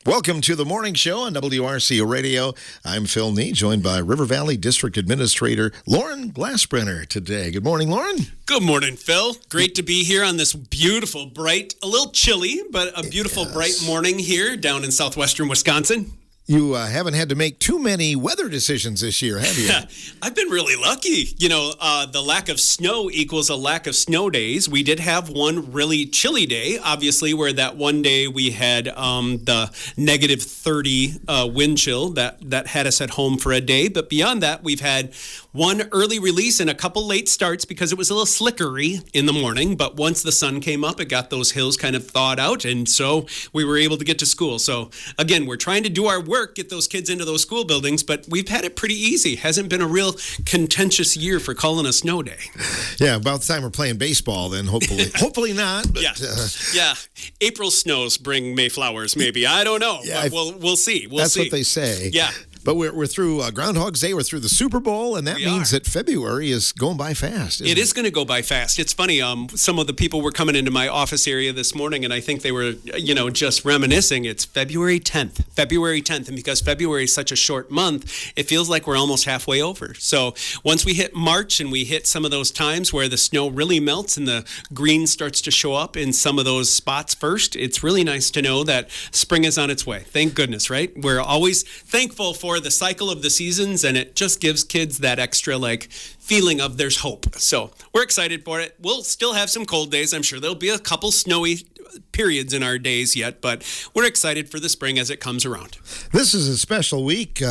Welcome to the morning show on WRCO Radio. I'm Phil Nee, joined by River Valley District Administrator Loren Glasbrenner today. Good morning, Loren. Good morning, Phil. Great to be here on this beautiful, bright, a little chilly, but a beautiful, bright morning here down in southwestern Wisconsin. You haven't had to make too many weather decisions this year, have you? I've been really lucky. The lack of snow equals a lack of snow days. We did have one really chilly day, obviously, where that one day we had the negative 30 wind chill that had us at home for a day. But beyond that, we've had one early release and a couple late starts because it was a little slickery in the morning. But once the sun came up, it got those hills kind of thawed out. And so we were able to get to school. So again, we're trying to do our work, get those kids into those school buildings, but we've had it pretty easy. Hasn't been a real contentious year for calling a snow day. Yeah, about the time we're playing baseball then, hopefully. Hopefully not. But, yeah. April snows bring May flowers, maybe. I don't know. Yeah, we'll see. That's what they say. Yeah. But we're through Groundhog's Day, we're through the Super Bowl, and that means that February is going by fast. It is going to go by fast. It's funny, some of the people were coming into my office area this morning, and I think they were, just reminiscing. It's February 10th. And because February is such a short month, it feels like we're almost halfway over. So once we hit March and we hit some of those times where the snow really melts and the green starts to show up in some of those spots first, it's really nice to know that spring is on its way. Thank goodness, right? We're always thankful for the cycle of the seasons, and it just gives kids that extra feeling of there's hope. So we're excited for it. We'll still have some cold days. I'm sure there'll be a couple snowy periods in our days yet, but we're excited for the spring as it comes around. This is a special week,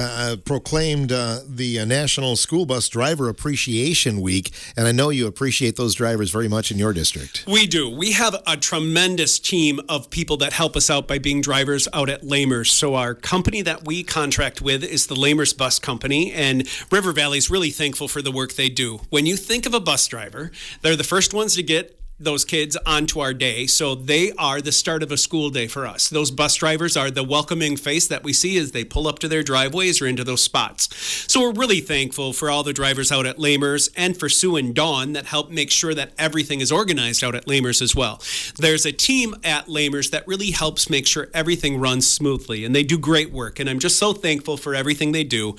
proclaimed the National School Bus Driver Appreciation Week, and I know you appreciate those drivers very much in your district. We do. We have a tremendous team of people that help us out by being drivers out at Lamers. So our company that we contract with is the Lamers Bus Company, and River Valley is really thankful for the work they do. When you think of a bus driver, they're the first ones to get those kids onto our day. So they are the start of a school day for us. Those bus drivers are the welcoming face that we see as they pull up to their driveways or into those spots. So we're really thankful for all the drivers out at Lamers and for Sue and Dawn that help make sure that everything is organized out at Lamers as well. There's a team at Lamers that really helps make sure everything runs smoothly, and they do great work. And I'm just so thankful for everything they do.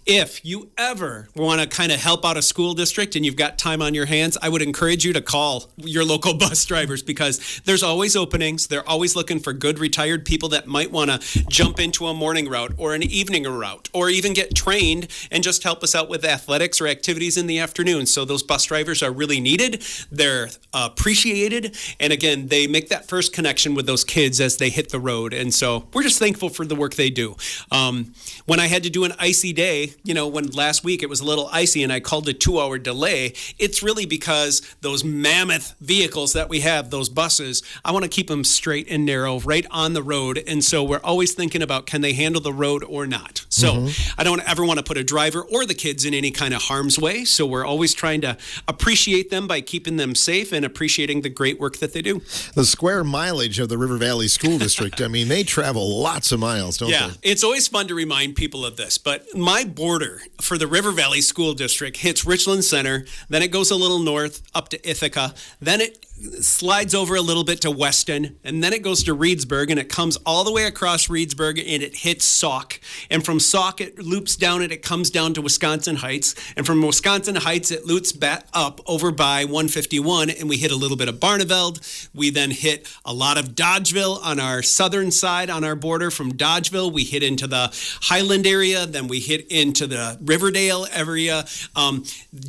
If you ever want to kind of help out a school district and you've got time on your hands, I would encourage you to call your local bus drivers because there's always openings. They're always looking for good retired people that might want to jump into a morning route or an evening route or even get trained and just help us out with athletics or activities in the afternoon. So those bus drivers are really needed. They're appreciated. And again, they make that first connection with those kids as they hit the road. And so we're just thankful for the work they do. When I had to do an icy day, when last week it was a little icy and I called a 2-hour delay, it's really because those mammoth vehicles that we have, those buses, I want to keep them straight and narrow right on the road. And so we're always thinking about, can they handle the road or not? So I don't ever want to put a driver or the kids in any kind of harm's way. So we're always trying to appreciate them by keeping them safe and appreciating the great work that they do. The square mileage of the River Valley School District, they travel lots of miles, don't they? Yeah, it's always fun to remind people of this, but my border for the River Valley School District hits Richland Center, then it goes a little north up to Ithaca, then it slides over a little bit to Weston, and then it goes to Reedsburg, and it comes all the way across Reedsburg, and it hits Sauk. And from Sauk, it loops down, and it comes down to Wisconsin Heights. And from Wisconsin Heights, it loops back up over by 151, and we hit a little bit of Barneveld. We then hit a lot of Dodgeville on our southern side on our border. From Dodgeville, we hit into the Highland area, then we hit into the Riverdale area.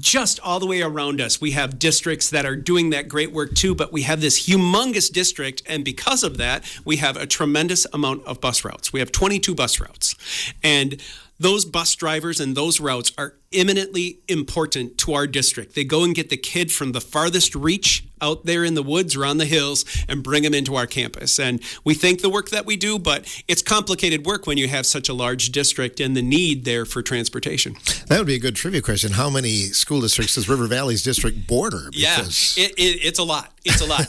Just all the way around us, we have districts that are doing that great work too, but we have this humongous district, and because of that, we have a tremendous amount of bus routes. We have 22 bus routes, and those bus drivers and those routes are eminently important to our district. They go and get the kid from the farthest reach out there in the woods or on the hills and bring them into our campus. And we thank the work that we do, but it's complicated work when you have such a large district and the need there for transportation. That would be a good trivia question. How many school districts does River Valley's district border? Because it's a lot. It's a lot.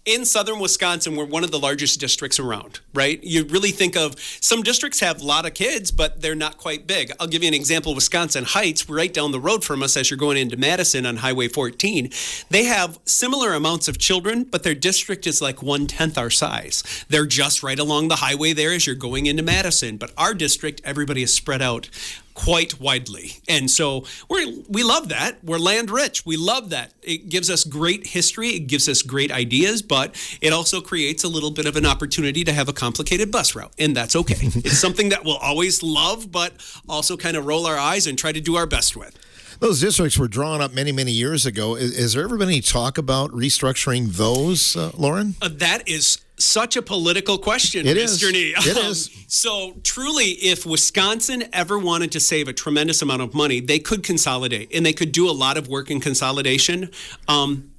In southern Wisconsin, we're one of the largest districts around, right? You really think of some districts have a lot of kids, but they're not quite big. I'll give you an example. Wisconsin Wisconsin Heights, right down the road from us as you're going into Madison on Highway 14, they have similar amounts of children, but their district is like 1/10 our size. They're just right along the highway there as you're going into Madison. But our district, everybody is spread out quite widely. And so we love that. We're land rich. We love that. It gives us great history. It gives us great ideas, but it also creates a little bit of an opportunity to have a complicated bus route. And that's okay. It's something that we'll always love, but also kind of roll our eyes and try to do our best with. Those districts were drawn up many, many years ago. Is there ever been any talk about restructuring those, Loren? That is such a political question, It Mr. is. Nee. It is. So truly, if Wisconsin ever wanted to save a tremendous amount of money, they could consolidate, and they could do a lot of work in consolidation.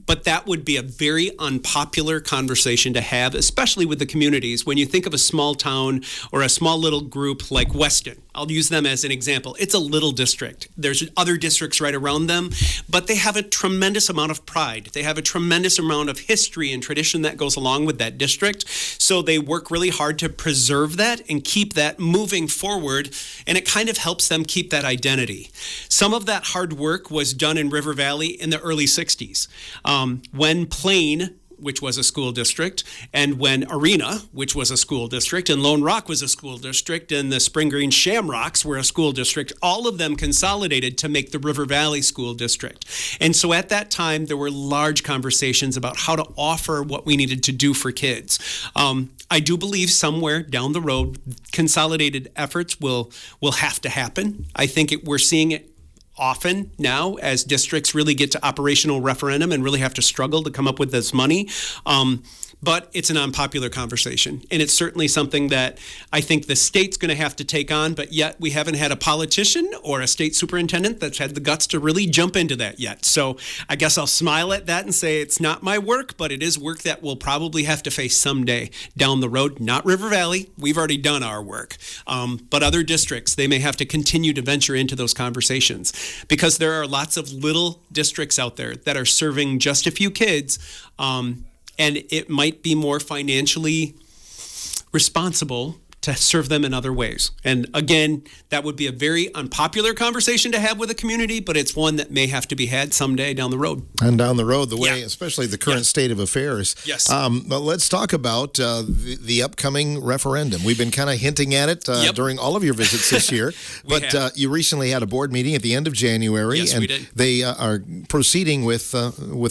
But that would be a very unpopular conversation to have, especially with the communities. When you think of a small town or a small little group like Weston, I'll use them as an example. It's a little district. There's other districts right around them, but they have a tremendous amount of pride. They have a tremendous amount of history and tradition that goes along with that district. So they work really hard to preserve that and keep that moving forward, and it kind of helps them keep that identity. Some of that hard work was done in River Valley in the early 60s. When Plain, which was a school district, and when Arena, which was a school district, and Lone Rock was a school district, and the Spring Green Shamrocks were a school district, all of them consolidated to make the River Valley School District. And so at that time, there were large conversations about how to offer what we needed to do for kids. I do believe somewhere down the road, consolidated efforts will have to happen. I think we're seeing it often now as districts really get to operational referendum and really have to struggle to come up with this money. But it's an unpopular conversation. And it's certainly something that I think the state's going to have to take on, but yet we haven't had a politician or a state superintendent that's had the guts to really jump into that yet. So I guess I'll smile at that and say it's not my work, but it is work that we'll probably have to face someday down the road. Not River Valley. We've already done our work. But other districts, they may have to continue to venture into those conversations because there are lots of little districts out there that are serving just a few kids. And it might be more financially responsible to serve them in other ways. And again, that would be a very unpopular conversation to have with a community, but it's one that may have to be had someday down the road. And down the road, the way, especially the current state of affairs. Yes. But let's talk about the upcoming referendum. We've been kind of hinting at it during all of your visits this year. But you recently had a board meeting at the end of January. Yes, and we did. They are proceeding with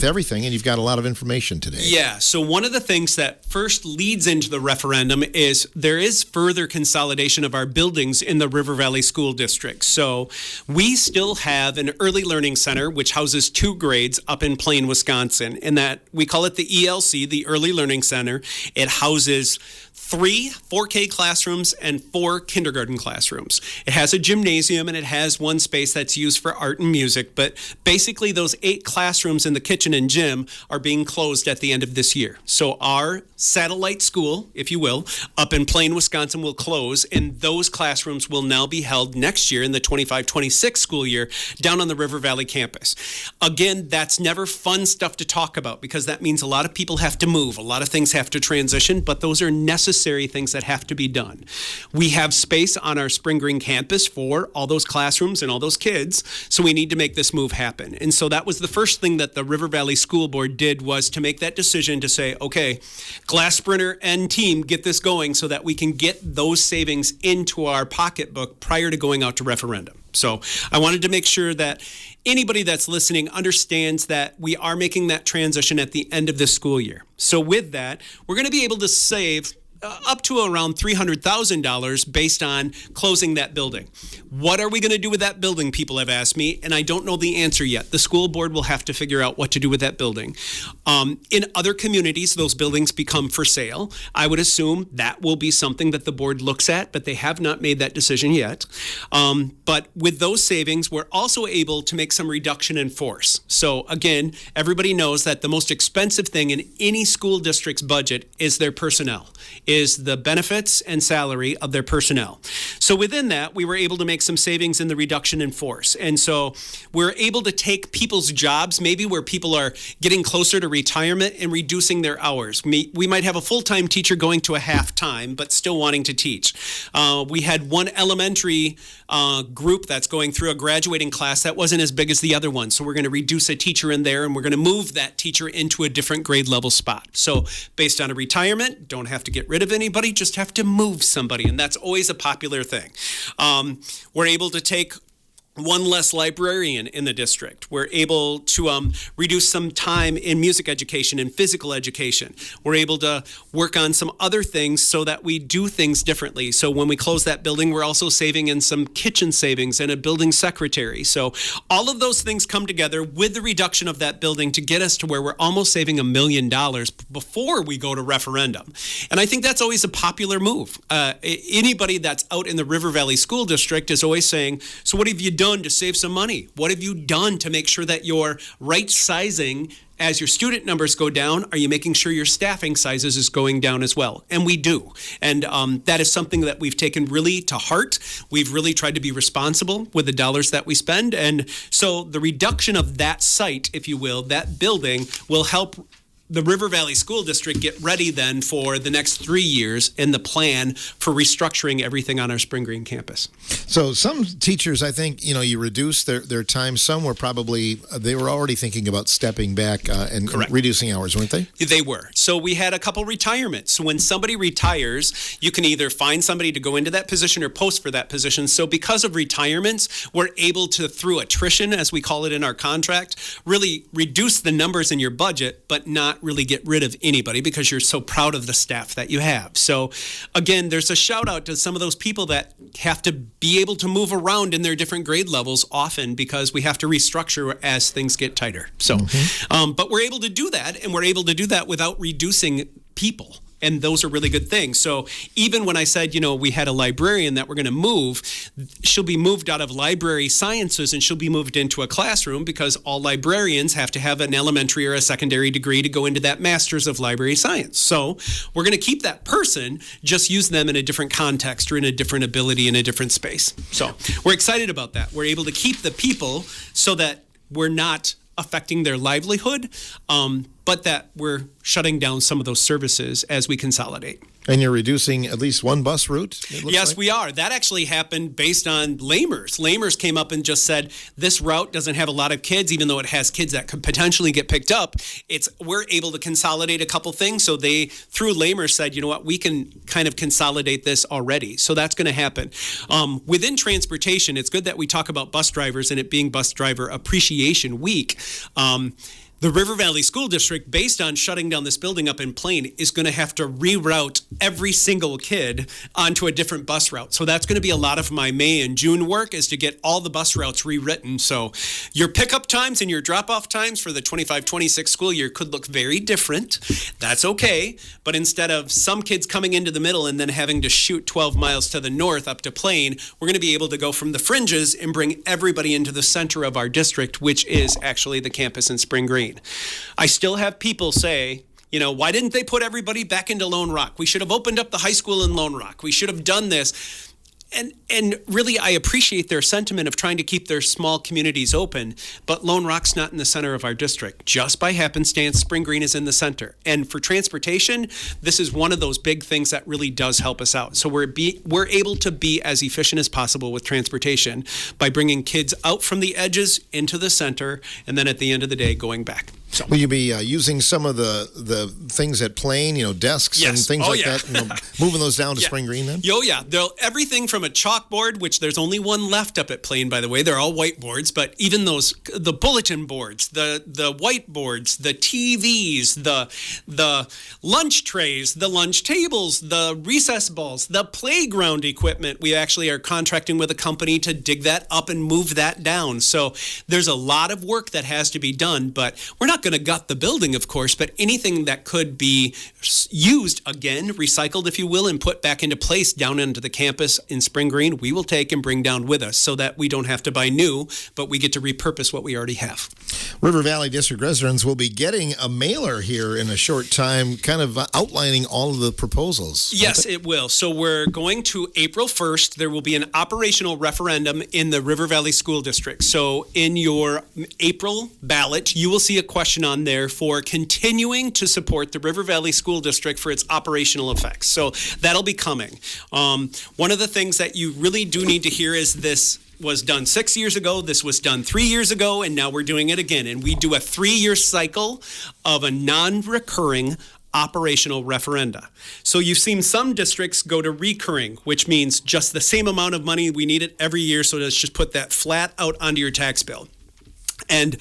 everything, and you've got a lot of information today. Yeah. So one of the things that first leads into the referendum is there is further consolidation of our buildings in the River Valley School District. So we still have an early learning center, which houses 2 grades up in Plain, Wisconsin. And that we call it the ELC, the Early Learning Center. It houses 3 4K classrooms and 4 kindergarten classrooms. It has a gymnasium and it has 1 space that's used for art and music. But basically those 8 classrooms in the kitchen and gym are being closed at the end of this year. So our satellite school, if you will, up in Plain, Wisconsin will close, and those classrooms will now be held next year in the 25-26 school year down on the River Valley campus. Again, that's never fun stuff to talk about because that means a lot of people have to move, a lot of things have to transition, but those are necessary things that have to be done. We have space on our Spring Green campus for all those classrooms and all those kids, so we need to make this move happen. And so that was the first thing that the River Valley School Board did, was to make that decision to say, okay, Glasbrenner and team, get this going so that we can get those savings into our pocketbook prior to going out to referendum. So I wanted to make sure that anybody that's listening understands that we are making that transition at the end of this school year. So with that, we're going to be able to save up to around $300,000 based on closing that building. What are we going to do with that building, people have asked me, and I don't know the answer yet. The school board will have to figure out what to do with that building. In other communities, those buildings become for sale. I would assume that will be something that the board looks at, but they have not made that decision yet. But with those savings, we're also able to make some reduction in force. So again, everybody knows that the most expensive thing in any school district's budget is their personnel, is the benefits and salary of their personnel. So within that, we were able to make some savings in the reduction in force. And so we're able to take people's jobs, maybe where people are getting closer to retirement, and reducing their hours. We might have a full-time teacher going to a half-time, but still wanting to teach. We had one elementary group that's going through a graduating class that wasn't as big as the other one. So we're going to reduce a teacher in there, and we're going to move that teacher into a different grade level spot. So based on a retirement, don't have to get rid of anybody, just have to move somebody. And that's always a popular thing. We're able to take one less librarian in the district. We're able to reduce some time in music education and physical education. We're able to work on some other things so that we do things differently. So when we close that building, we're also saving in some kitchen savings and a building secretary. So all of those things come together with the reduction of that building to get us to where we're almost saving $1 million before we go to referendum. And I think that's always a popular move. Anybody that's out in the River Valley School District is always saying, so what have you done to save some money? What have you done to make sure that you're right sizing as your student numbers go down? Are you making sure your staffing sizes is going down as well? And we do. And that is something that we've taken really to heart. We've really tried to be responsible with the dollars that we spend. And so the reduction of that site, if you will, that building will help the River Valley School District get ready then for the next 3 years in the plan for restructuring everything on our Spring Green campus. So some teachers, I think, you reduce their time. Some were they were already thinking about stepping back and reducing hours, weren't they? They were. So we had a couple retirements. So when somebody retires, you can either find somebody to go into that position or post for that position. So because of retirements, we're able to, through attrition, as we call it in our contract, really reduce the numbers in your budget, but not really get rid of anybody because you're so proud of the staff that you have. So again, there's a shout out to some of those people that have to be able to move around in their different grade levels often because we have to restructure as things get tighter. So, but we're able to do that, and we're able to do that without reducing people. And those are really good things. So even when I said, we had a librarian that we're going to move, she'll be moved out of library sciences and she'll be moved into a classroom because all librarians have to have an elementary or a secondary degree to go into that master's of library science. So we're going to keep that person, just use them in a different context or in a different ability in a different space. So we're excited about that. We're able to keep the people so that we're not affecting their livelihood, but that we're shutting down some of those services as we consolidate. And you're reducing at least one bus route? Yes, we are. That actually happened based on Lamers. Lamers came up and just said, this route doesn't have a lot of kids, even though it has kids that could potentially get picked up. We're able to consolidate a couple things. So they, through Lamers, said, you know what, we can kind of consolidate this already. So that's going to happen. Within transportation, it's good that we talk about bus drivers and it being Bus Driver Appreciation Week. The River Valley School District, based on shutting down this building up in Plain, is going to have to reroute every single kid onto a different bus route. So that's going to be a lot of my May and June work, is to get all the bus routes rewritten. So your pickup times and your drop-off times for the 25-26 school year could look very different. That's okay. But instead of some kids coming into the middle and then having to shoot 12 miles to the north up to Plain, we're going to be able to go from the fringes and bring everybody into the center of our district, which is actually the campus in Spring Green. I still have people say, why didn't they put everybody back into Lone Rock? We should have opened up the high school in Lone Rock. We should have done this. And really, I appreciate their sentiment of trying to keep their small communities open, but Lone Rock's not in the center of our district. Just by happenstance, Spring Green is in the center. And for transportation, this is one of those big things that really does help us out. So we're able to be as efficient as possible with transportation by bringing kids out from the edges into the center, and then at the end of the day, going back. So. Will you be using some of the things at Plain, desks and things that, moving those down to Spring Green then? Oh, yeah. Everything from a chalkboard, which there's only one left up at Plain, by the way. They're all whiteboards, but even the bulletin boards, the whiteboards, the TVs, the lunch trays, the lunch tables, the recess balls, the playground equipment. We actually are contracting with a company to dig that up and move that down. So there's a lot of work that has to be done, but we're not going to gut the building, of course, but anything that could be used again, recycled, if you will, and put back into place down into the campus in Spring Spring Green, we will take and bring down with us so that we don't have to buy new, but we get to repurpose what we already have. River Valley District residents will be getting a mailer here in a short time, kind of outlining all of the proposals. Yes, it will. So we're going to April 1st. There will be an operational referendum in the River Valley School District. So in your April ballot, you will see a question on there for continuing to support the River Valley School District for its operational effects. So that'll be coming. One of the things that you really do need to hear is this was done 6 years ago, this was done 3 years ago, and now we're doing it again. And we do a 3-year cycle of a non-recurring operational referenda. So you've seen some districts go to recurring, which means just the same amount of money, we need it every year, so let's just put that flat out onto your tax bill. And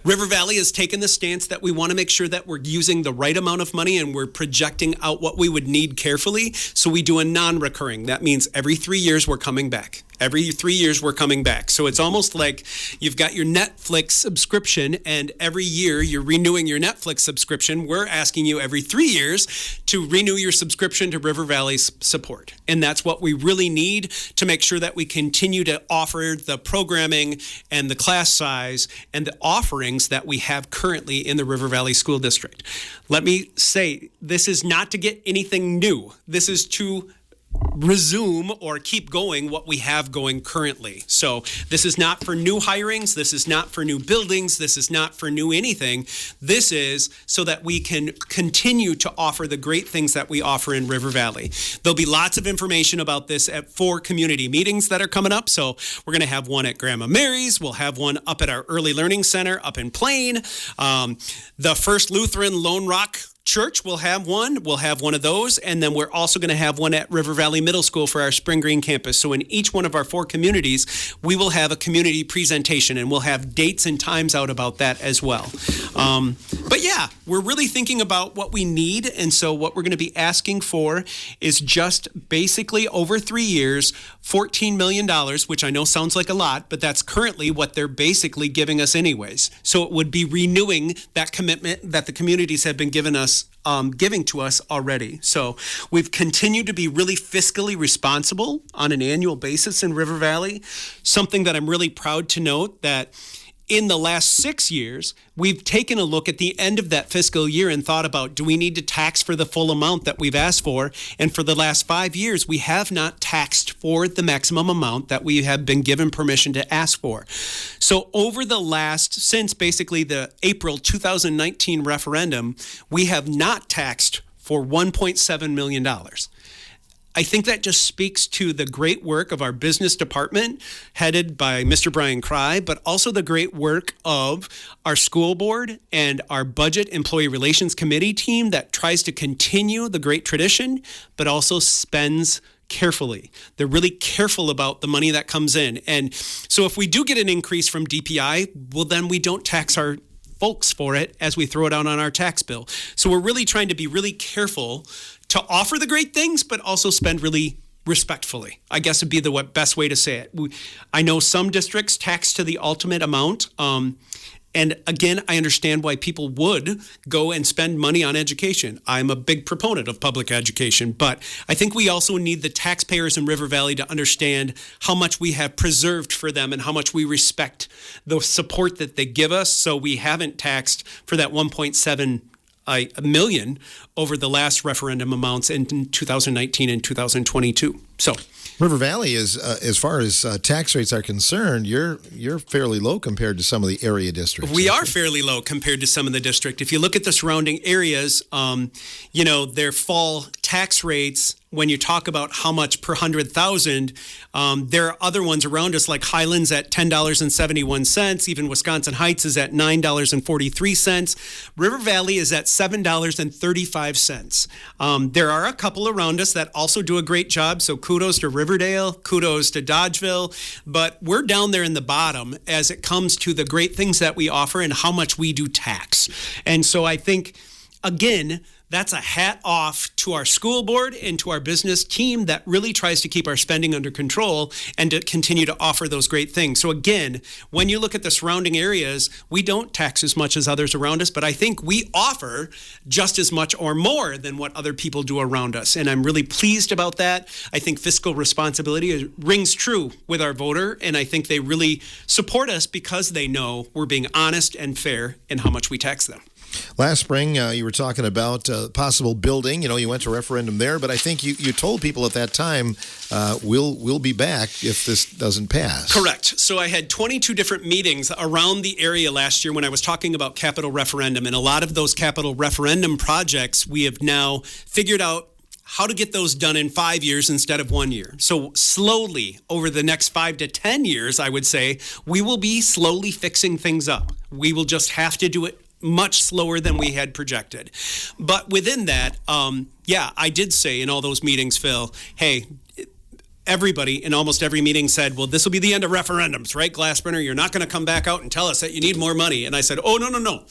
River Valley has taken the stance that we want to make sure that we're using the right amount of money and we're projecting out what we would need carefully. So we do a non-recurring. That means every 3 years we're coming back. Every 3 years we're coming back. So it's almost like you've got your Netflix subscription and every year you're renewing your Netflix subscription. We're asking you every 3 years to renew your subscription to River Valley's support. And that's what we really need to make sure that we continue to offer the programming and the class size and the offerings that we have currently in the River Valley School District. Let me say, this is not to get anything new. This is to resume or keep going what we have going currently. So this is not for new hirings. This is not for new buildings. This is not for new anything. This is so that we can continue to offer the great things that we offer in River Valley. There'll be lots of information about this at 4 community meetings that are coming up. So we're going to have one at Grandma Mary's. We'll have one up at our Early Learning Center up in Plain. The First Lutheran Lone Rock Church will have one. We'll have one of those. And then we're also going to have one at River Valley Middle School for our Spring Green campus. So in each one of our 4 communities, we will have a community presentation and we'll have dates and times out about that as well. But yeah, we're really thinking about what we need. And so what we're going to be asking for is just basically over 3 years, $14 million, which I know sounds like a lot, but that's currently what they're basically giving us anyways. So it would be renewing that commitment that the communities have been giving to us already. So we've continued to be really fiscally responsible on an annual basis in River Valley. Something that I'm really proud to note that in the last 6 years, we've taken a look at the end of that fiscal year and thought about, do we need to tax for the full amount that we've asked for? And for the last 5 years, we have not taxed for the maximum amount that we have been given permission to ask for. So over the since basically the April 2019 referendum, we have not taxed for $1.7 million. I think that just speaks to the great work of our business department headed by Mr. Brian Cry, but also the great work of our school board and our budget employee relations committee team that tries to continue the great tradition, but also spends carefully. They're really careful about the money that comes in. And so if we do get an increase from DPI, well, then we don't tax our folks for it as we throw it out on our tax bill. So we're really trying to be really careful to offer the great things, but also spend really respectfully, I guess would be the best way to say it. I know some districts tax to the ultimate amount. And again, I understand why people would go and spend money on education. I'm a big proponent of public education, but I think we also need the taxpayers in River Valley to understand how much we have preserved for them and how much we respect the support that they give us. So we haven't taxed for that 1.7 million over the last referendum amounts in 2019 and 2022. So River Valley is, as far as tax rates are concerned, you're fairly low compared to some of the area districts. We are fairly low compared to some of the district. If you look at the surrounding areas, their fall tax rates, when you talk about how much per 100,000, there are other ones around us like Highlands at $10.71. Even Wisconsin Heights is at $9.43. River Valley is at $7.35. There are a couple around us that also do a great job. So kudos to Riverdale, kudos to Dodgeville, but we're down there in the bottom as it comes to the great things that we offer and how much we do tax. And so I think, again, That's a hat off to our school board and to our business team that really tries to keep our spending under control and to continue to offer those great things. So again, when you look at the surrounding areas, we don't tax as much as others around us, but I think we offer just as much or more than what other people do around us. And I'm really pleased about that. I think fiscal responsibility rings true with our voter, and I think they really support us because they know we're being honest and fair in how much we tax them. Last spring, you were talking about possible building. You went to referendum there, but I think you told people at that time, we'll be back if this doesn't pass. Correct. So I had 22 different meetings around the area last year when I was talking about capital referendum, and a lot of those capital referendum projects, we have now figured out how to get those done in 5 years instead of 1 year. So slowly, over the next 5 to 10 years, I would say, we will be slowly fixing things up. We will just have to do it much slower than we had projected. But within that, I did say in all those meetings, Phil, hey, everybody in almost every meeting said, well, this will be the end of referendums, right, Glasbrenner? You're not going to come back out and tell us that you need more money. And I said, oh, no.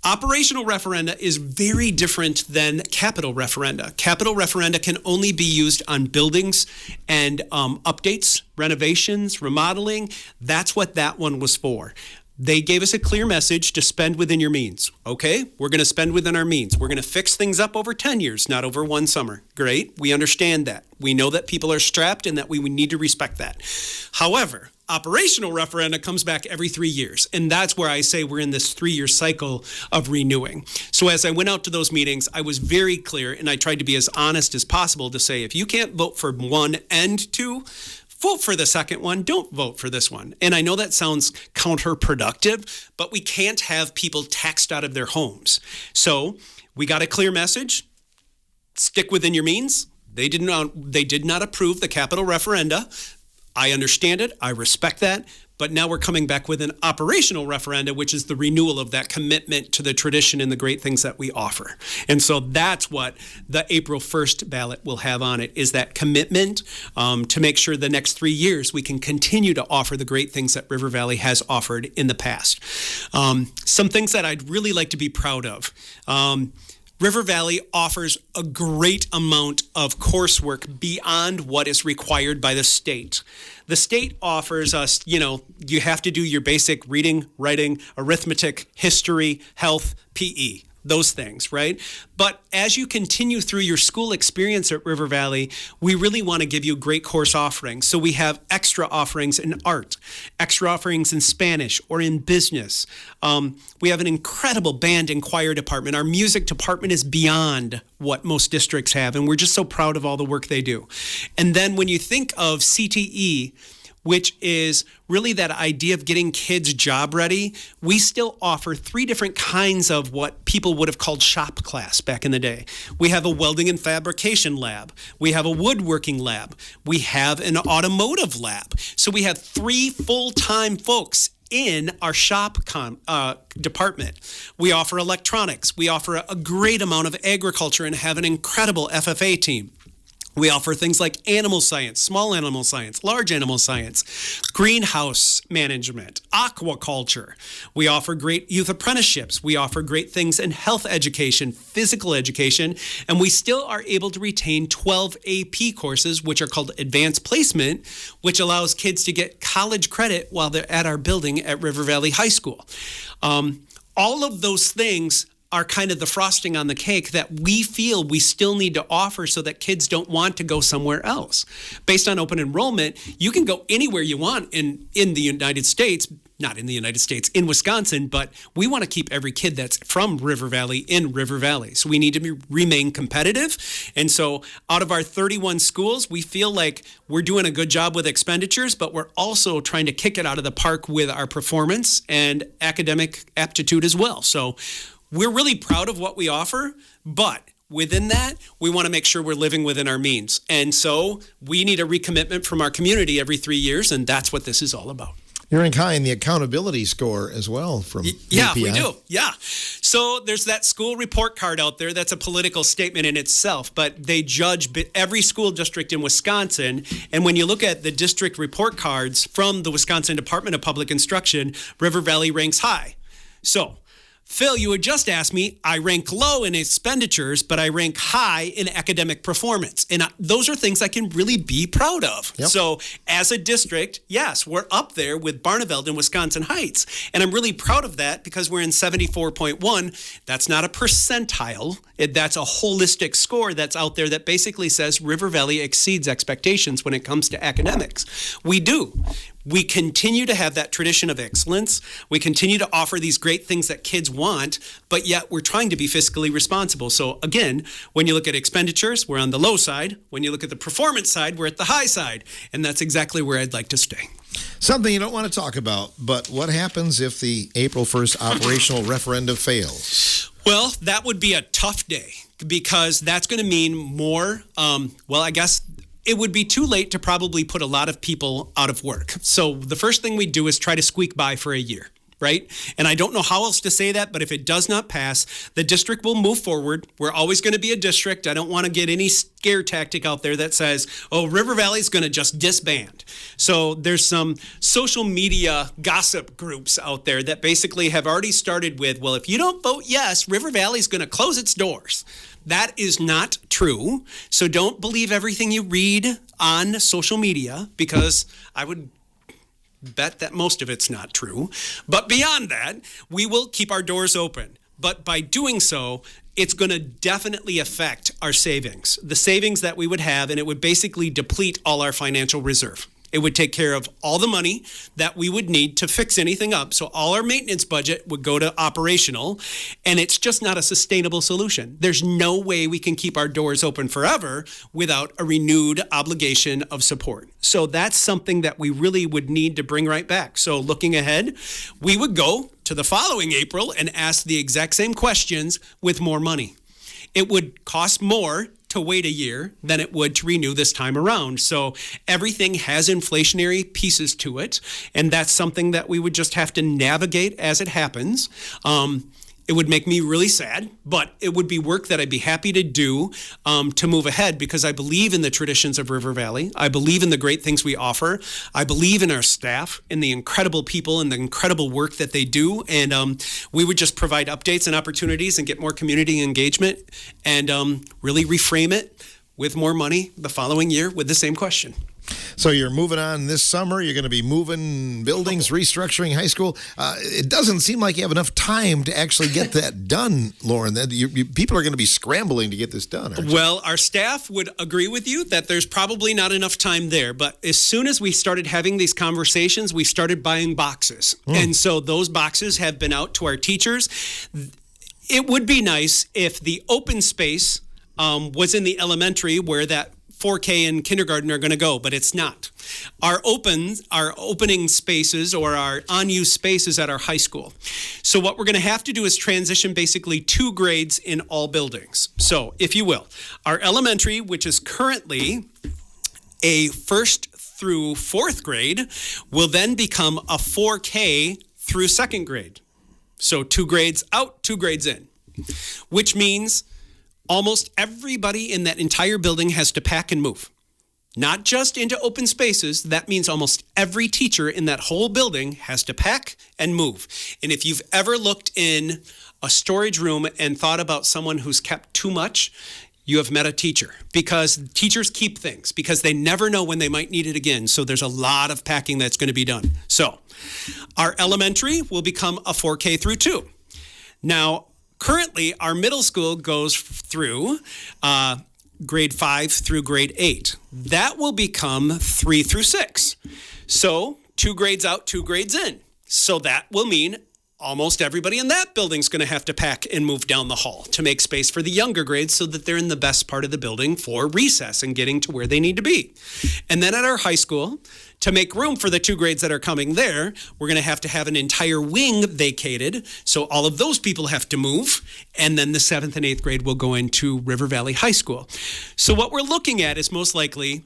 Operational referenda is very different than capital referenda. Capital referenda can only be used on buildings and updates, renovations, remodeling. That's what that one was for. They gave us a clear message to spend within your means. Okay, we're going to spend within our means. We're going to fix things up over 10 years, not over one summer. Great. We understand that. We know that people are strapped and that we need to respect that. However, operational referenda comes back every 3 years. And that's where I say we're in this 3-year cycle of renewing. So as I went out to those meetings, I was very clear and I tried to be as honest as possible to say, if you can't vote for one and two, vote for the second one. Don't vote for this one. And I know that sounds counterproductive, but we can't have people taxed out of their homes. So we got a clear message. Stick within your means. They did not approve the capital referenda. I understand it. I respect that. But now we're coming back with an operational referenda, which is the renewal of that commitment to the tradition and the great things that we offer. And so that's what the April 1st ballot will have on it, is that commitment to make sure the next 3 years we can continue to offer the great things that River Valley has offered in the past. Some things that I'd really like to be proud of. River Valley offers a great amount of coursework beyond what is required by the state. The state offers us, you have to do your basic reading, writing, arithmetic, history, health, PE, those things, right? But as you continue through your school experience at River Valley, we really want to give you great course offerings. So we have extra offerings in art, extra offerings in Spanish or in business. We have an incredible band and choir department. Our music department is beyond what most districts have, and we're just so proud of all the work they do. And then when you think of CTE, which is really that idea of getting kids job ready, we still offer 3 different kinds of what people would have called shop class back in the day. We have a welding and fabrication lab. We have a woodworking lab. We have an automotive lab. So we have 3 full-time folks in our shop department. We offer electronics. We offer a great amount of agriculture and have an incredible FFA team. We offer things like animal science, small animal science, large animal science, greenhouse management, aquaculture. We offer great youth apprenticeships. We offer great things in health education, physical education, and we still are able to retain 12 AP courses, which are called advanced placement, which allows kids to get college credit while they're at our building at River Valley High School. All of those things are kind of the frosting on the cake that we feel we still need to offer so that kids don't want to go somewhere else. Based on open enrollment, you can go anywhere you want in the United States, not in the United States, in Wisconsin, but we want to keep every kid that's from River Valley in River Valley. So we need to remain competitive. And so out of our 31 schools, we feel like we're doing a good job with expenditures, but we're also trying to kick it out of the park with our performance and academic aptitude as well. So we're really proud of what we offer, but within that, we want to make sure we're living within our means. And so we need a recommitment from our community every 3 years, and that's what this is all about. You rank high in the accountability score as well from Yeah, UPI. we do. Yeah. So there's that school report card out there. That's a political statement in itself, but they judge every school district in Wisconsin. And when you look at the district report cards from the Wisconsin Department of Public Instruction, River Valley ranks high. So Phil, you had just asked me, I rank low in expenditures, but I rank high in academic performance. And those are things I can really be proud of. Yep. So as a district, yes, we're up there with Barneveld and Wisconsin Heights. And I'm really proud of that because we're in 74.1. That's not a percentile. That's a holistic score that's out there that basically says River Valley exceeds expectations when it comes to academics. We do. We continue to have that tradition of excellence. We continue to offer these great things that kids want, but yet we're trying to be fiscally responsible. So again, when you look at expenditures, we're on the low side. When you look at the performance side, we're at the high side. And that's exactly where I'd like to stay. Something you don't want to talk about, but what happens if the April 1st operational referendum fails? Well, that would be a tough day because that's going to mean more, I guess it would be too late to probably put a lot of people out of work. So the first thing we do is try to squeak by for a year, right? And I don't know how else to say that, but if it does not pass, the district will move forward. We're always going to be a district. I don't want to get any scare tactic out there that says, oh, River Valley is going to just disband. So there's some social media gossip groups out there that basically have already started with, well, if you don't vote yes, River Valley is going to close its doors. That is not true. So don't believe everything you read on social media because I would bet that most of it's not true. But beyond that, we will keep our doors open. But by doing so, it's going to definitely affect our savings, the savings that we would have, and it would basically deplete all our financial reserve. It would take care of all the money that we would need to fix anything up. So all our maintenance budget would go to operational, and it's just not a sustainable solution. There's no way we can keep our doors open forever without a renewed obligation of support. So that's something that we really would need to bring right back. So looking ahead, we would go to the following April and ask the exact same questions with more money. It would cost more to wait a year than it would to renew this time around. So everything has inflationary pieces to it, and that's something that we would just have to navigate as it happens. It would make me really sad, but it would be work that I'd be happy to do to move ahead because I believe in the traditions of River Valley. I believe in the great things we offer. I believe in our staff, in the incredible people and the incredible work that they do. And we would just provide updates and opportunities and get more community engagement and really reframe it with more money the following year with the same question. So you're moving on this summer. You're going to be moving buildings, restructuring high school. It doesn't seem like you have enough time to actually get that done, Loren. People are going to be scrambling to get this done. Well, our staff would agree with you that there's probably not enough time there. But as soon as we started having these conversations, we started buying boxes. And so those boxes have been out to our teachers. It would be nice if the open space was in the elementary where that 4K and kindergarten are going to go, but it's not. Our opening spaces or our unused spaces at our high school. So what we're going to have to do is transition basically 2 grades in all buildings. So if you will, our elementary, which is currently a 1st through 4th grade, will then become a 4K through 2nd grade. So 2 grades out, 2 grades in, which means almost everybody in that entire building has to pack and move. Not just into open spaces. That means almost every teacher in that whole building has to pack and move. And if you've ever looked in a storage room and thought about someone who's kept too much, you have met a teacher, because teachers keep things because they never know when they might need it again. So there's a lot of packing that's going to be done. So our elementary will become a 4K through 2. Now, currently, our middle school goes through grade 5 through grade 8. That will become 3 through 6. So 2 grades out, 2 grades in. So that will mean almost everybody in that building is going to have to pack and move down the hall to make space for the younger grades so that they're in the best part of the building for recess and getting to where they need to be. And then at our high school, to make room for the 2 grades that are coming there, we're going to have an entire wing vacated. So all of those people have to move. And then the 7th and 8th grade will go into River Valley High School. So what we're looking at is most likely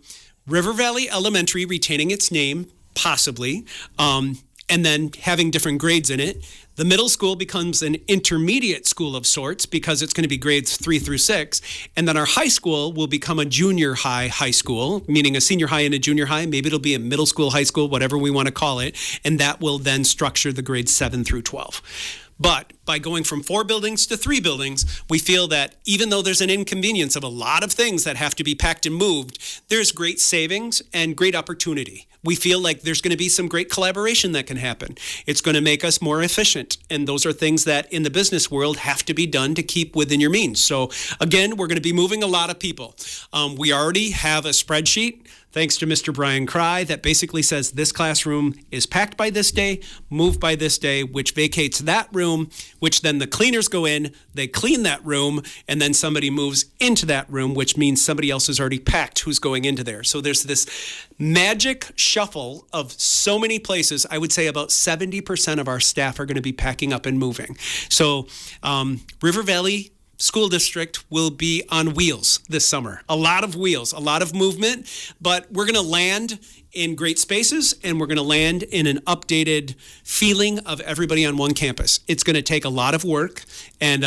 River Valley Elementary retaining its name, possibly, and then having different grades in it. The middle school becomes an intermediate school of sorts because it's going to be grades 3 through 6. And then our high school will become a junior high school, meaning a senior high and a junior high. Maybe it'll be a middle school, high school, whatever we want to call it. And that will then structure the grades 7 through 12. But by going from 4 buildings to 3 buildings, we feel that even though there's an inconvenience of a lot of things that have to be packed and moved, there's great savings and great opportunity. We feel like there's going to be some great collaboration that can happen. It's going to make us more efficient. And those are things that in the business world have to be done to keep within your means. So again, we're going to be moving a lot of people. We already have a spreadsheet, thanks to Mr. Brian Cry, that basically says this classroom is packed by this day, moved by this day, which vacates that room, which then the cleaners go in, they clean that room, and then somebody moves into that room, which means somebody else is already packed who's going into there. So there's this magic shuffle of so many places. I would say about 70% of our staff are going to be packing up and moving. So River Valley School District will be on wheels this summer. A lot of wheels, a lot of movement, but we're going to land in great spaces and we're going to land in an updated feeling of everybody on one campus. It's going to take a lot of work, and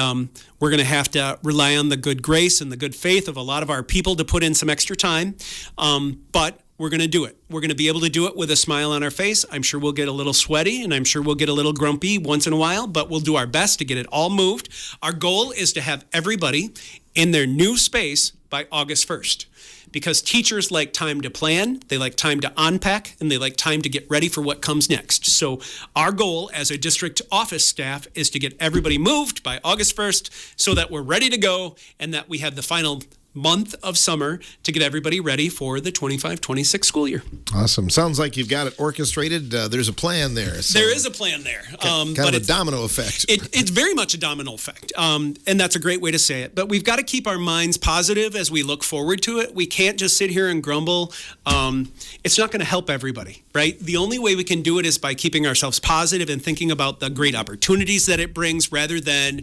we're going to have to rely on the good grace and the good faith of a lot of our people to put in some extra time, but we're going to do it. We're going to be able to do it with a smile on our face. I'm sure we'll get a little sweaty and I'm sure we'll get a little grumpy once in a while, but we'll do our best to get it all moved. Our goal is to have everybody in their new space by August 1st. Because teachers like time to plan, they like time to unpack, and they like time to get ready for what comes next. So our goal as a district office staff is to get everybody moved by August 1st so that we're ready to go and that we have the final month of summer to get everybody ready for the 25-26 school year. Awesome. Sounds like you've got it orchestrated. There's a plan there. So there is a plan there. Kind of a domino effect. It's very much a domino effect, and that's a great way to say it. But we've got to keep our minds positive as we look forward to it. We can't just sit here and grumble. It's not going to help everybody, right? The only way we can do it is by keeping ourselves positive and thinking about the great opportunities that it brings rather than,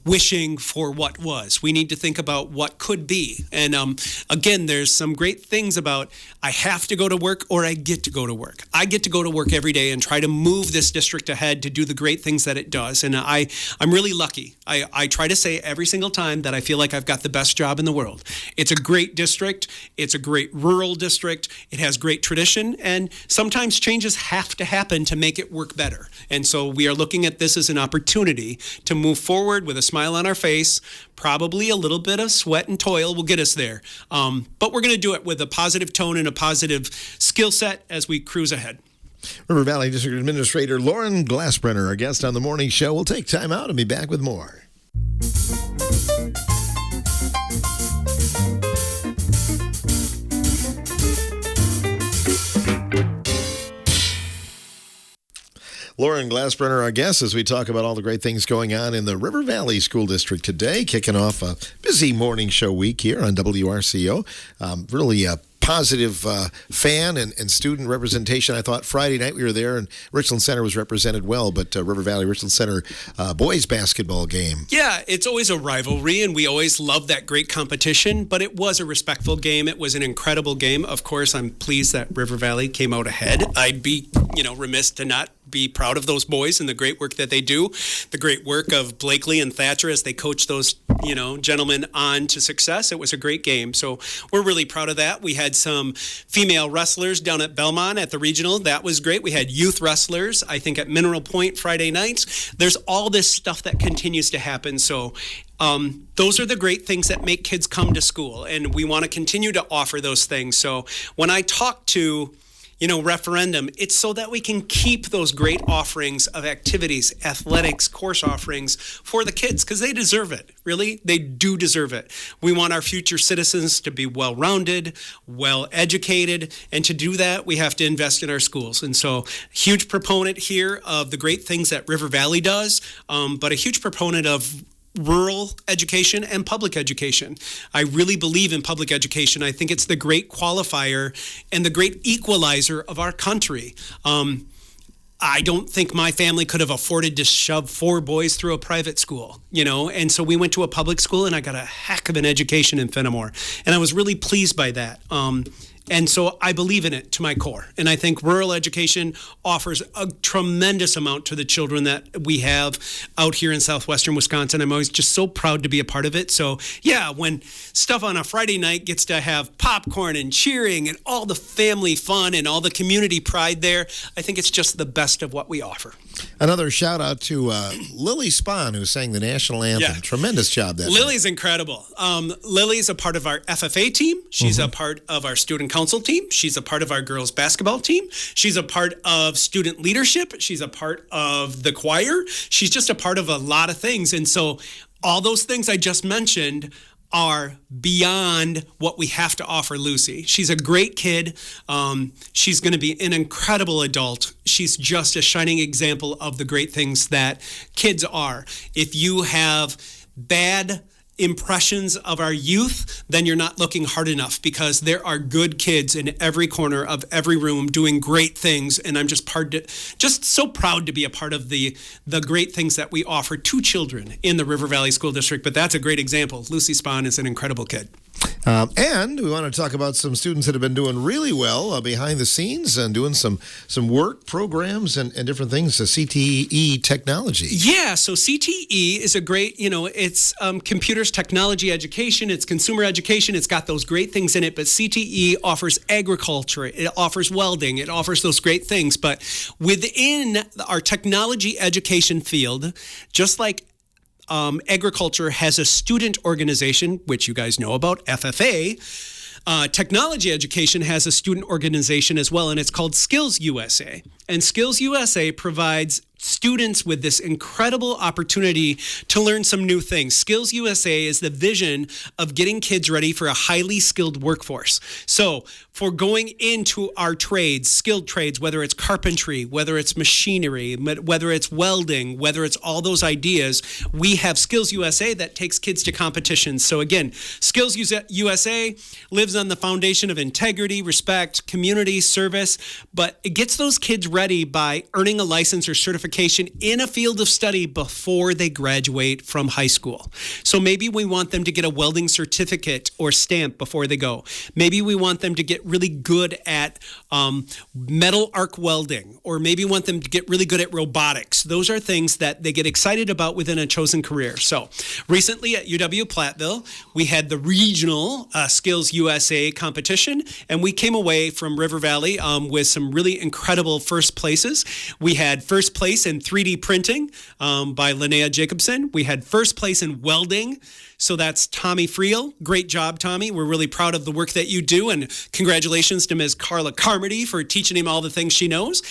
wishing for what was. We need to think about what could be. And again, there's some great things about I have to go to work or I get to go to work. I get to go to work every day and try to move this district ahead to do the great things that it does. And I'm really lucky. I try to say every single time that I feel like I've got the best job in the world. It's a great district. It's a great rural district. It has great tradition. And sometimes changes have to happen to make it work better. And so we are looking at this as an opportunity to move forward with a smile on our face. Probably a little bit of sweat and toil will get us there. But we're going to do it with a positive tone and a positive skill set as we cruise ahead. River Valley District Administrator Loren Glasbrenner, our guest on the morning show. We'll take time out and be back with more. Loren Glasbrenner, our guest, as we talk about all the great things going on in the River Valley School District today, kicking off a busy morning show week here on WRCO. Really a positive fan and student representation. I thought Friday night we were there and Richland Center was represented well, but River Valley Richland Center boys basketball game. Yeah, it's always a rivalry and we always love that great competition, but it was a respectful game. It was an incredible game. Of course, I'm pleased that River Valley came out ahead. I'd be, remiss to not be proud of those boys and the great work that they do, the great work of Blakely and Thatcher as they coach those, gentlemen on to success. It was a great game. So we're really proud of that. We had some female wrestlers down at Belmont at the regional. That was great. We had youth wrestlers, I think, at Mineral Point Friday nights. There's all this stuff that continues to happen. So those are the great things that make kids come to school. And we want to continue to offer those things. So when I talk to referendum, it's so that we can keep those great offerings of activities, athletics, course offerings for the kids because they deserve it. Really, they do deserve it. We want our future citizens to be well-rounded, well-educated, and to do that, we have to invest in our schools. And so, huge proponent here of the great things that River Valley does, but a huge proponent of rural education and public education. I really believe in public education. I think it's the great qualifier and the great equalizer of our country. I don't think my family could have afforded to shove 4 boys through a private school, and so we went to a public school and I got a heck of an education in Fenimore. And I was really pleased by that. And so I believe in it to my core. And I think rural education offers a tremendous amount to the children that we have out here in southwestern Wisconsin. I'm always just so proud to be a part of it. So yeah, when stuff on a Friday night gets to have popcorn and cheering and all the family fun and all the community pride there, I think it's just the best of what we offer. Another shout out to Lily Spahn, who sang the national anthem. Yeah. Tremendous job that Lily's incredible. Lily's a part of our FFA team. She's a part of our student council team. She's a part of our girls basketball team. She's a part of student leadership. She's a part of the choir. She's just a part of a lot of things. And so all those things I just mentioned are beyond what we have to offer Lucy. She's a great kid. She's going to be an incredible adult. She's just a shining example of the great things that kids are. If you have bad impressions of our youth, then you're not looking hard enough, because there are good kids in every corner of every room doing great things. And I'm just so proud to be a part of the great things that we offer to children in the River Valley School District. But that's a great example. Lucy Spahn is an incredible kid. And we want to talk about some students that have been doing really well behind the scenes and doing some work programs and different things, CTE technology. Yeah, so CTE is a great, it's computers, technology education, it's consumer education, it's got those great things in it, but CTE offers agriculture, it offers welding, it offers those great things. But within our technology education field, just like agriculture has a student organization, which you guys know about, FFA. Technology education has a student organization as well, and it's called Skills USA. And Skills USA provides students with this incredible opportunity to learn some new things. Skills USA is the vision of getting kids ready for a highly skilled workforce. So for going into our trades, skilled trades, whether it's carpentry, whether it's machinery, whether it's welding, whether it's all those ideas, we have Skills USA that takes kids to competitions. So again, Skills USA lives on the foundation of integrity, respect, community, service, but it gets those kids ready by earning a license or certification in a field of study before they graduate from high school. So maybe we want them to get a welding certificate or stamp before they go. Maybe we want them to get really good at metal arc welding, or maybe want them to get really good at robotics. Those are things that they get excited about within a chosen career. So recently at UW-Platteville, we had the regional Skills USA competition, and we came away from River Valley with some really incredible first places. We had first place in 3D printing by Linnea Jacobson. We had first place in welding. So that's Tommy Friel. Great job, Tommy. We're really proud of the work that you do, and congratulations to Ms. Carla Carmody for teaching him all the things he knows.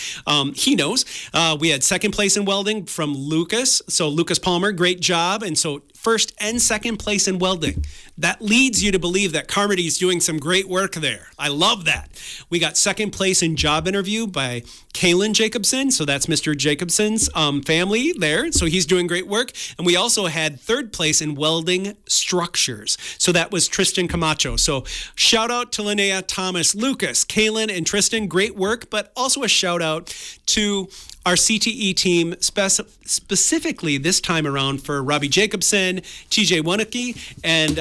We had second place in welding from Lucas. So Lucas Palmer, great job. And so first and second place in welding. That leads you to believe that Carmody is doing some great work there. I love that. We got second place in job interview by Kalen Jacobson. So that's Mr. Jacobson's family there. So he's doing great work. And we also had third place in welding structures. So that was Tristan Camacho. So shout out to Linnea, Thomas, Lucas, Kalen, and Tristan. Great work. But also a shout out to our CTE team, specifically this time around for Robbie Jacobson, TJ Wonicky, and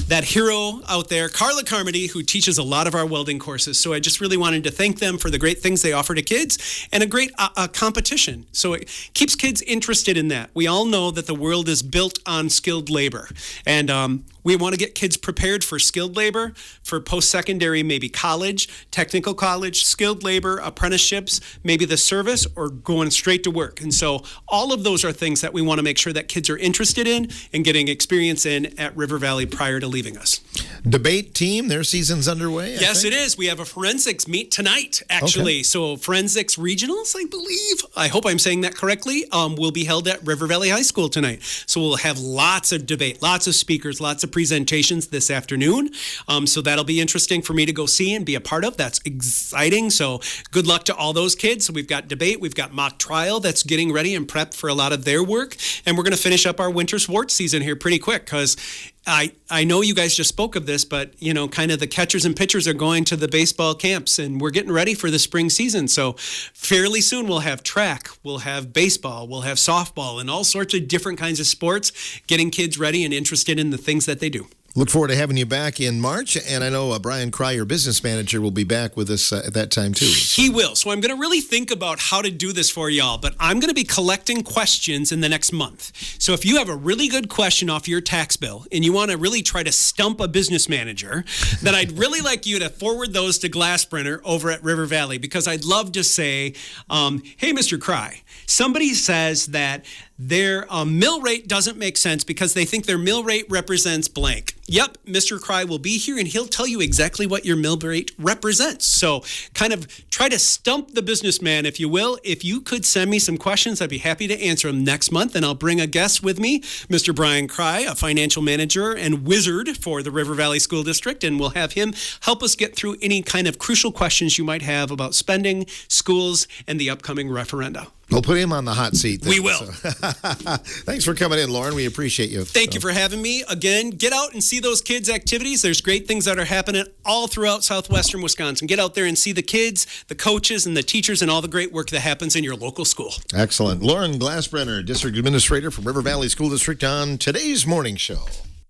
that hero out there, Carla Carmody, who teaches a lot of our welding courses. So I just really wanted to thank them for the great things they offer to kids and a great competition. So it keeps kids interested in that. We all know that the world is built on skilled labor. And we want to get kids prepared for skilled labor, for post-secondary, maybe college, technical college, skilled labor, apprenticeships, maybe the service, or going straight to work. And so all of those are things that we want to make sure that kids are interested in and getting experience in at River Valley prior to leaving us. Debate team, their season's underway. Yes, it is. We have a forensics meet tonight, actually. Okay. So forensics regionals, I believe, I hope I'm saying that correctly, will be held at River Valley High School tonight. So we'll have lots of debate, lots of speakers, lots of presentations this afternoon. So that'll be interesting for me to go see and be a part of. That's exciting. So good luck to all those kids. So we've got debate, we've got mock trial that's getting ready and prepped for a lot of their work. And we're going to finish up our winter sports season here pretty quick, because I know you guys just spoke of this, but, kind of the catchers and pitchers are going to the baseball camps, and we're getting ready for the spring season. So fairly soon we'll have track, we'll have baseball, we'll have softball, and all sorts of different kinds of sports, getting kids ready and interested in the things that they do. Look forward to having you back in March. And I know Brian Cry, your business manager, will be back with us at that time, too. He will. So I'm going to really think about how to do this for y'all. But I'm going to be collecting questions in the next month. So if you have a really good question off your tax bill and you want to really try to stump a business manager, then I'd really like you to forward those to Glasbrenner over at River Valley, because I'd love to say, hey, Mr. Cry, somebody says that their mill rate doesn't make sense because they think their mill rate represents blank. Yep, Mr. Cry will be here and he'll tell you exactly what your mill rate represents. So kind of try to stump the businessman, if you will. If you could send me some questions, I'd be happy to answer them next month. And I'll bring a guest with me, Mr. Brian Cry, a financial manager and wizard for the River Valley School District. And we'll have him help us get through any kind of crucial questions you might have about spending, schools, and the upcoming referenda. We'll put him on the hot seat then. We will. So. Thanks for coming in, Loren. We appreciate you. Thank you for having me. Again, get out and see those kids' activities. There's great things that are happening all throughout southwestern Wisconsin. Get out there and see the kids, the coaches, and the teachers, and all the great work that happens in your local school. Excellent. Loren Glasbrenner, District Administrator from River Valley School District, on today's Morning Show.